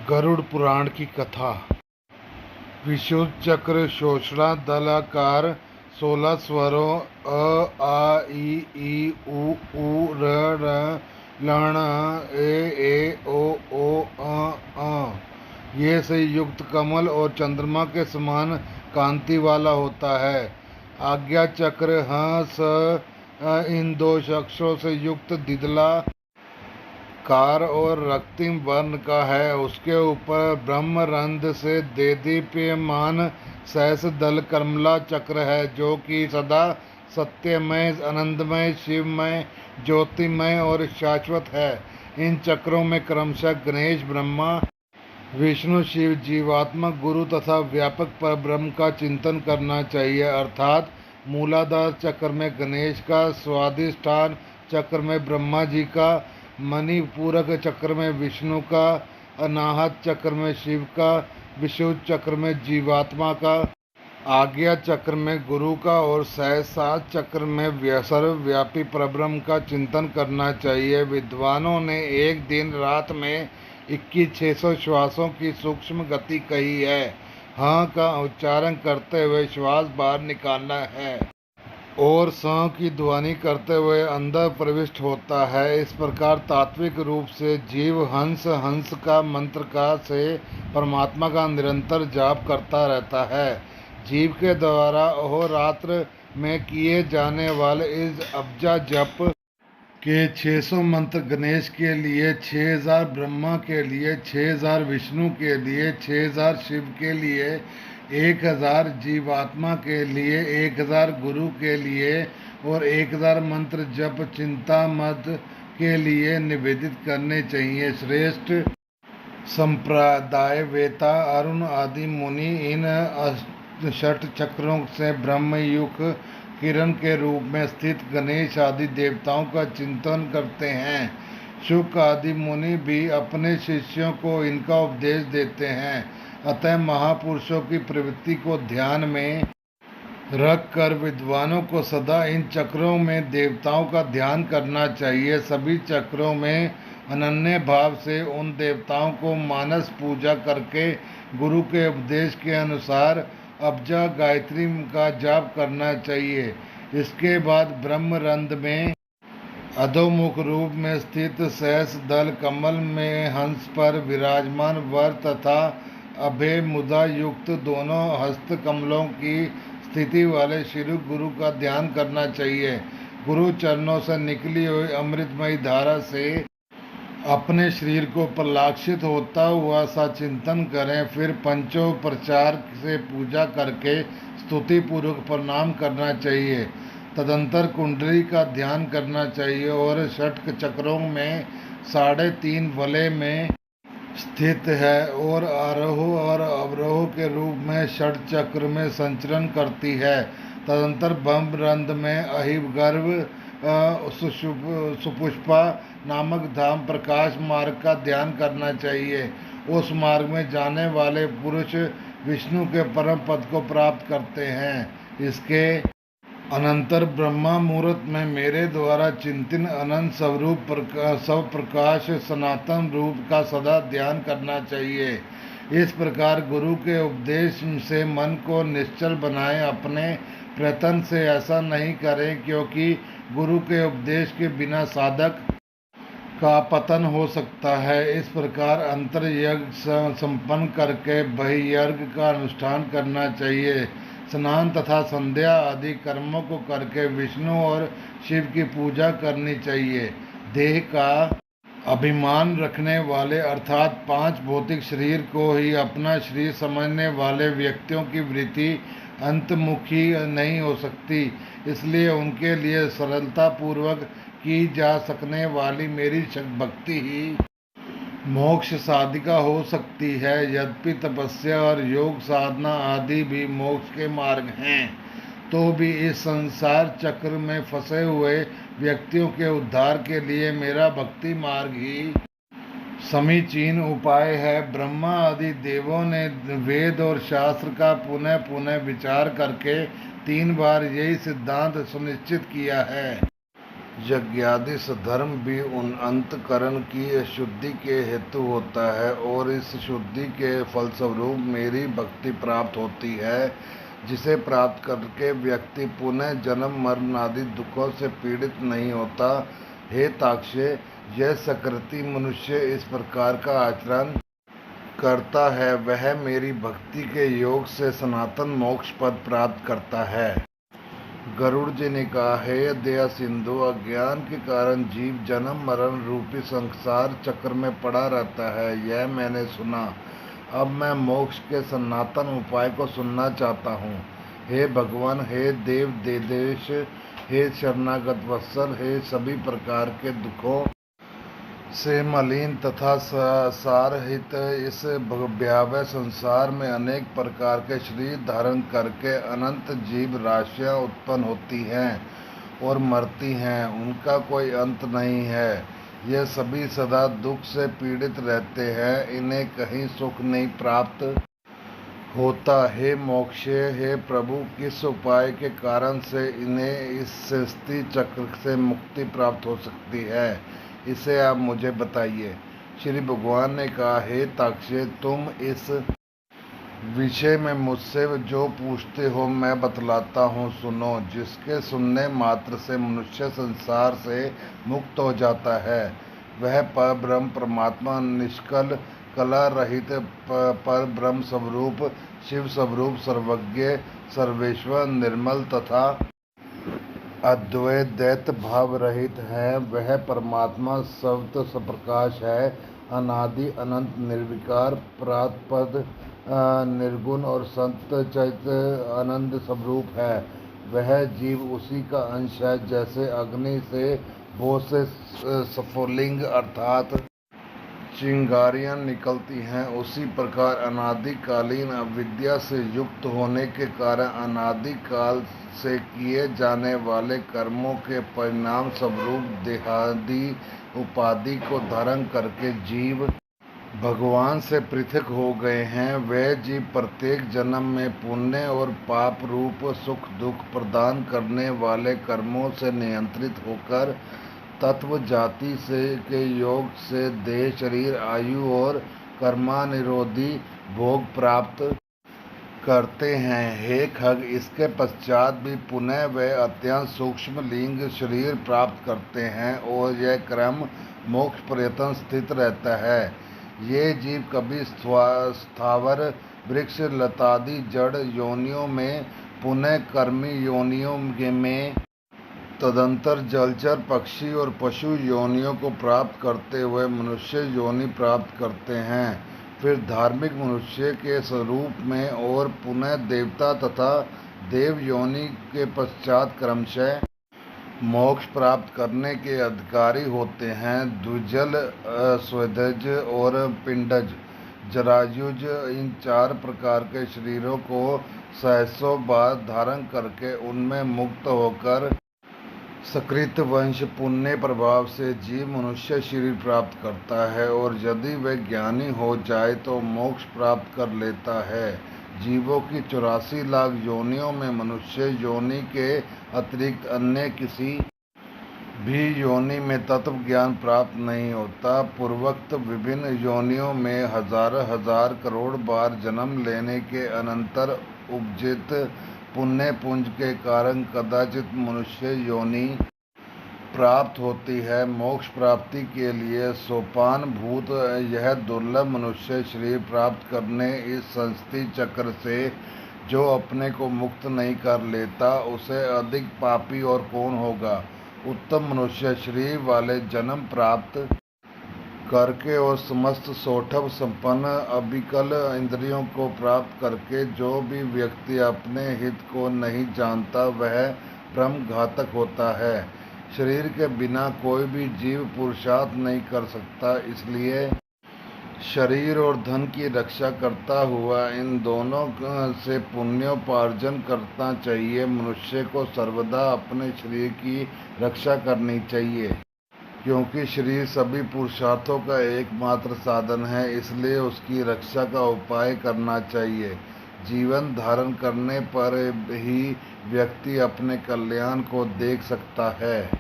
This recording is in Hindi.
गरुड़ पुराण की कथा। विशुद्ध चक्र शोषणादलाकार 16 स्वरों अ आ ई उ र र लण ए ओ ये से युक्त कमल और चंद्रमा के समान कांति वाला होता है। आज्ञा चक्र ह स इन दो अक्षरों से युक्त दिदला कार और रक्तिम वर्ण का है। उसके ऊपर ब्रह्मरंध्र से देदीप्यमान सहस दल कर्मला चक्र है, जो कि सदा सत्यमय, आनंदमय, शिवमय, ज्योतिमय और शाश्वत है। इन चक्रों में क्रमशः गणेश, ब्रह्मा, विष्णु, शिव, जीवात्मा, गुरु तथा व्यापक परब्रह्म का चिंतन करना चाहिए। अर्थात मूलाधार चक्र में गणेश का, स्वाधिष्ठान चक्र में ब्रह्मा जी का, मणिपूरक चक्र में विष्णु का, अनाहत चक्र में शिव का, विशुद्ध चक्र में जीवात्मा का, आज्ञा चक्र में गुरु का और सहस्रार चक्र में सर्वव्यापी परब्रह्म का चिंतन करना चाहिए। विद्वानों ने एक दिन रात में 21,600 श्वासों की सूक्ष्म गति कही है। हाँ का उच्चारण करते हुए श्वास बाहर निकालना है और स की ध्वनि करते हुए अंदर प्रविष्ट होता है। इस प्रकार तात्विक रूप से जीव हंस हंस का मंत्र का से परमात्मा का निरंतर जाप करता रहता है। जीव के द्वारा अहोरात्र में किए जाने वाले इस अब्जा जप के 600 मंत्र गणेश के लिए, 6000 ब्रह्मा के लिए, 6000 विष्णु के लिए, 6000 शिव के लिए, 1000 जीवात्मा के लिए, 1000 गुरु के लिए और 1000 मंत्र जप चिंता मत के लिए निवेदित करने चाहिए। श्रेष्ठ संप्रदाय वेता अरुण आदि मुनि इन षट चक्रों से ब्रह्मयुग किरण के रूप में स्थित गणेश आदि देवताओं का चिंतन करते हैं। शुक आदि मुनि भी अपने शिष्यों को इनका उपदेश देते हैं। अतः महापुरुषों की प्रवृत्ति को ध्यान में रख कर विद्वानों को सदा इन चक्रों में देवताओं का ध्यान करना चाहिए। सभी चक्रों में अनन्य भाव से उन देवताओं को मानस पूजा करके गुरु के उपदेश के अनुसार अब्जा गायत्री का जाप करना चाहिए। इसके बाद ब्रह्मरंध्र में अधोमुख रूप में स्थित सहस दल कमल में हंस पर विराजमान वर तथा अभय मुद्रा युक्त दोनों हस्त कमलों की स्थिति वाले श्री गुरु का ध्यान करना चाहिए। गुरु चरणों से निकली हुई अमृतमयी धारा से अपने शरीर को प्रलाक्षित होता हुआ सा चिंतन करें। फिर पंचोपचार से पूजा करके स्तुति पूर्वक प्रणाम करना चाहिए। तदंतर कुंडली का ध्यान करना चाहिए और षट चक्रों में 3.5 वलय में स्थित है और आरोह और अवरोह के रूप में षट चक्र में संचरण करती है। तदंतर ब्रह्मरंध्र में अहिर्गर्भ सुपुष्पा नामक धाम प्रकाश मार्ग का ध्यान करना चाहिए। उस मार्ग में जाने वाले पुरुष विष्णु के परम पद को प्राप्त करते हैं। इसके अनंतर ब्रह्मा मुहूर्त में मेरे द्वारा चिंतन अनंत स्वरूप प्रकाश सनातन रूप का सदा ध्यान करना चाहिए। इस प्रकार गुरु के उपदेश से मन को निश्चल बनाएं। अपने प्रयत्न से ऐसा नहीं करें, क्योंकि गुरु के उपदेश के बिना साधक का पतन हो सकता है। इस प्रकार अंतर्यज्ञ संपन्न करके बहिर्यज्ञ का अनुष्ठान करना चाहिए। स्नान तथा संध्या आदि कर्मों को करके विष्णु और शिव की पूजा करनी चाहिए। देह का अभिमान रखने वाले अर्थात 5 भौतिक शरीर को ही अपना शरीर समझने वाले व्यक्तियों की वृत्ति अंतमुखी नहीं हो सकती। इसलिए उनके लिए सरलता पूर्वक की जा सकने वाली मेरी भक्ति ही मोक्ष साधिका हो सकती है। यद्यपि तपस्या और योग साधना आदि भी मोक्ष के मार्ग हैं, तो भी इस संसार चक्र में फंसे हुए व्यक्तियों के उद्धार के लिए मेरा भक्ति मार्ग ही समीचीन उपाय है। ब्रह्मा आदि देवों ने वेद और शास्त्र का पुनः पुनः विचार करके 3 बार यही सिद्धांत सुनिश्चित किया है। यज्ञादि सधर्म भी उन अंतःकरण की शुद्धि के हेतु होता है और इस शुद्धि के फलस्वरूप मेरी भक्ति प्राप्त होती है, जिसे प्राप्त करके व्यक्ति पुनः जन्म मरण आदि दुखों से पीड़ित नहीं होता। हे ताक्षे, यह सकृति मनुष्य इस प्रकार का आचरण करता है, वह मेरी भक्ति के योग से सनातन मोक्ष पद प्राप्त करता है। गरुड़ जी ने कहा, हे दया सिंधु, अज्ञान के कारण जीव जन्म मरण रूपी संसार चक्र में पड़ा रहता है, यह मैंने सुना। अब मैं मोक्ष के सनातन उपाय को सुनना चाहता हूँ। हे भगवान, हे देव देदेश, हे शरणागत वत्सल, हे सभी प्रकार के दुखों से मलिन तथा सारहित इस भयावह संसार में अनेक प्रकार के शरीर धारण करके अनंत जीव राशियां उत्पन्न होती हैं और मरती हैं, उनका कोई अंत नहीं है। ये सभी सदा दुख से पीड़ित रहते हैं, इन्हें कहीं सुख नहीं प्राप्त होता। हे मोक्षे, हे प्रभु, किस उपाय के कारण से इन्हें इस सृष्टि चक्र से मुक्ति प्राप्त हो सकती है, इसे आप मुझे बताइए। श्री भगवान ने कहा, हे ताक्षे, तुम इस विषय में मुझसे जो पूछते हो मैं बतलाता हूँ, सुनो। जिसके सुनने मात्र से मनुष्य संसार से मुक्त हो जाता है, वह परब्रह्म परमात्मा निष्कल कला रहित पर ब्रह्म स्वरूप शिव स्वरूप सर्वज्ञ सर्वेश्वर निर्मल तथा अद्वैत दैत्य भाव रहित है। वह परमात्मा सत्व सप्रकाश है, अनादि अनंत निर्विकार प्रातपद निर्गुण और संत चैत्य आनंद स्वरूप है। वह जीव उसी का अंश है, जैसे अग्नि से बहुत से स्फुलिंग अर्थात चिंगारियां निकलती हैं, उसी प्रकार अनादिकालीन अविद्या से युक्त होने के कारण अनादिकाल से किए जाने वाले कर्मों के परिणाम स्वरूप देहादि उपाधि को धारण करके जीव भगवान से पृथक हो गए हैं। वे जीव प्रत्येक जन्म में पुण्य और पाप रूप सुख दुख प्रदान करने वाले कर्मों से नियंत्रित होकर तत्व जाति से के योग से देह शरीर आयु और कर्मानिरोधी भोग प्राप्त करते हैं। हे खग, इसके पश्चात भी पुनः वे अत्यंत सूक्ष्म लिंग शरीर प्राप्त करते हैं और यह क्रम मोक्ष पर्यंत स्थित रहता है। ये जीव कभी स्थावर वृक्ष लतादि जड़ योनियों में, पुनः कर्मी योनियों में, तदंतर जलचर पक्षी और पशु योनियों को प्राप्त करते हुए मनुष्य योनि प्राप्त करते हैं, फिर धार्मिक मनुष्य के स्वरूप में और पुनः देवता तथा देव योनि के पश्चात क्रमशः मोक्ष प्राप्त करने के अधिकारी होते हैं। द्विजल, स्वेदज और पिंडज, जरायुज, इन चार प्रकार के शरीरों को सहस्रों बार धारण करके उनमें मुक्त होकर सकृत वंश पुण्य प्रभाव से जीव मनुष्य शरीर प्राप्त करता है और यदि वह ज्ञानी हो जाए तो मोक्ष प्राप्त कर लेता है। जीवों की 84 लाख योनियों में मनुष्य योनि के अतिरिक्त अन्य किसी भी योनि में तत्व ज्ञान प्राप्त नहीं होता। पूर्वोक्त विभिन्न योनियों में हजार हजार करोड़ बार जन्म लेने के अनंतर उपजित पुण्य पुंज के कारण कदाचित मनुष्य योनि प्राप्त होती है। मोक्ष प्राप्ति के लिए सोपान भूत यह दुर्लभ मनुष्य शरीर प्राप्त करने इस संस्ति चक्र से जो अपने को मुक्त नहीं कर लेता, उसे अधिक पापी और कौन होगा। उत्तम मनुष्य शरीर वाले जन्म प्राप्त करके और समस्त सौष्ठव संपन्न अविकल इंद्रियों को प्राप्त करके जो भी व्यक्ति अपने हित को नहीं जानता वह ब्रह्म घातक होता है। शरीर के बिना कोई भी जीव पुरुषार्थ नहीं कर सकता, इसलिए शरीर और धन की रक्षा करता हुआ इन दोनों से पुण्योपार्जन करना चाहिए। मनुष्य को सर्वदा अपने शरीर की रक्षा करनी चाहिए, क्योंकि शरीर सभी पुरुषार्थों का एकमात्र साधन है, इसलिए उसकी रक्षा का उपाय करना चाहिए। जीवन धारण करने पर ही व्यक्ति अपने कल्याण को देख सकता है।